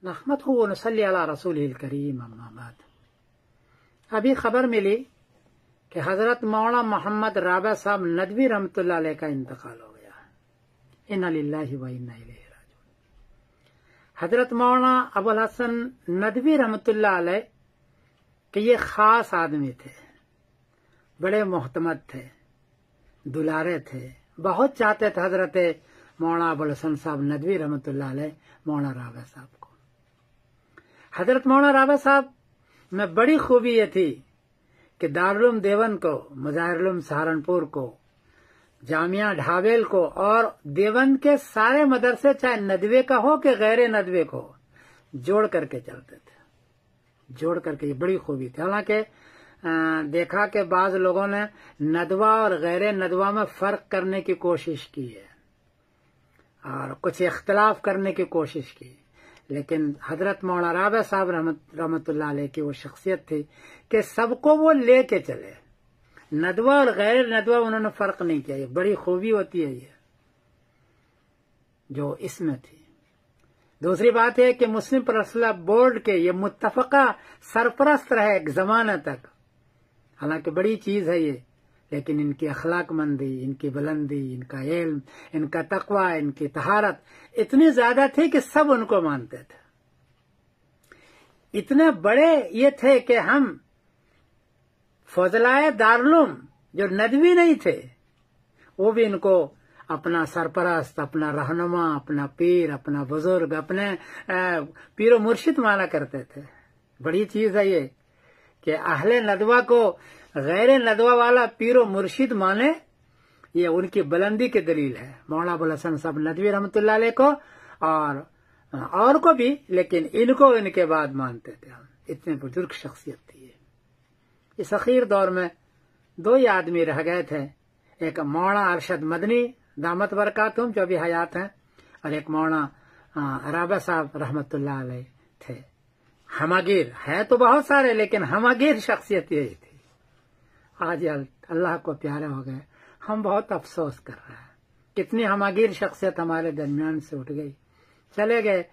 नहमदहु व नसल्ली अला रसूलिल करीम अम्मा बाद। अभी खबर मिली कि हजरत मौलाना मोहम्मद राबा साहब नदवी रहमतुल्लाह अलैह का इंतकाल हो गया। इन्ना लिल्लाहि व इन्ना इलैहि राजिऊन। हजरत मौलाना अबुल हसन नदवी रहमतुल्लाह अलैह कि ये खास आदमी थे, बड़े मोहतमद थे, दुलारे थे, बहुत चाहते थे हजरत मौलाना अबुल हसन साहब नदवी रहमतुल्लाह अलैह मौलाना राबा साहब को। हजरत मौलाना राबा साहब में बड़ी खूबी ये थी कि दारुल देवबंद को, मज़ाहिरुल सहारनपुर को, जामिया ढाबेल को और देवबंद के सारे मदरसे, चाहे नदवे का हो कि गैर नदवे को, जोड़ करके चलते थे, जोड़ करके। ये बड़ी खूबी थी। हालांकि देखा कि बाज लोगों ने नदवा और गैर नदवा में फर्क करने की कोशिश की है और कुछ इख्तलाफ करने की कोशिश की, लेकिन हजरत मौलाना राबा साहब रहमतुल्लाह अलैह की वो शख्सियत थी कि सबको वो लेके चले। नदवा और गैर नदवा उन्होंने फर्क नहीं किया। ये बड़ी खूबी होती है ये जो इसमें थी। दूसरी बात है कि मुस्लिम पर्सनल बोर्ड के ये मुत्तफका सरपरस्त रहे एक जमाने तक। हालांकि बड़ी चीज है ये, लेकिन इनकी अखलाकमंदी, इनकी बुलंदी, इनका इल्म, इनका तकवा, इनकी तहारत इतनी ज्यादा थी कि सब उनको मानते थे। इतने बड़े ये थे कि हम फजलाए दारुल जो नदवी नहीं थे वो भी इनको अपना सरपरस्त, अपना रहनुमा, अपना पीर, अपना बुजुर्ग, अपने पीरो मुर्शिद माना करते थे। बड़ी चीज है ये कि अहले नदवा को गैर नदवा वाला पीरो मुर्शिद माने, ये उनकी बुलंदी की दलील है। मौलाना अबुल हसन साहब नदवी रहमतुल्लाह अलैह को और को भी, लेकिन इनको इनके बाद मानते थे हम। इतने बुजुर्ग शख्सियत थी ये। इस अखीर दौर में दो ही आदमी रह गए थे, एक मौलाना अरशद मदनी दामत बरकातुहुम जो भी हयात हैं, और एक मौलाना राबा साहब रहमतुल्लाह अलैह थे। हमागिर है तो बहुत सारे, लेकिन हमागिर शख्सियत यही थी। आज अल्लाह को प्यारे हो गए, हम बहुत अफसोस कर रहे हैं। कितनी हमागिर शख्सियत हमारे दरमियान से उठ गई, चले गए।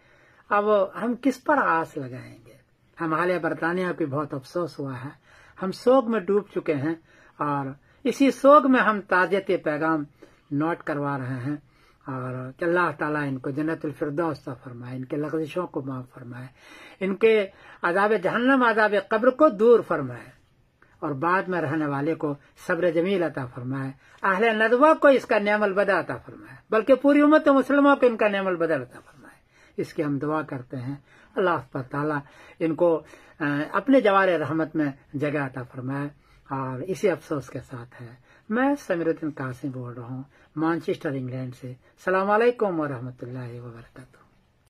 अब हम किस पर आस लगाएंगे। हम हालिया बरतानिया की बहुत अफसोस हुआ है। हम सोग में डूब चुके हैं और इसी सोग में हम ताज़ियत पैगाम नोट करवा रहे हैं और कि अल्लाह ताला इनको जन्नतुल फिरदौस अता फरमाए, इनके लग़ज़िशों को माफ फरमाए, इनके अज़ाब जहन्नम, अज़ाब कब्र को दूर फरमाए और बाद में रहने वाले को सब्र जमील अता फरमाए। अहले नदवा को इसका नेमल बदा अता फरमाए, बल्कि पूरी उम्मत मुस्लिमों को इनका नेमल बदल अता फरमाए। इसकी हम दुआ करते हैं। अल्लाह ताला इनको अपने जवारे रहमत में जगह अता फरमाए। और इसी अफसोस के साथ है मैं समीरुद्दीन कासिम बोल रहा हूँ मैनचेस्टर इंग्लैंड से। अस्सलाम वालेकुम व रहमतुल्लाहि व बरकातुहू।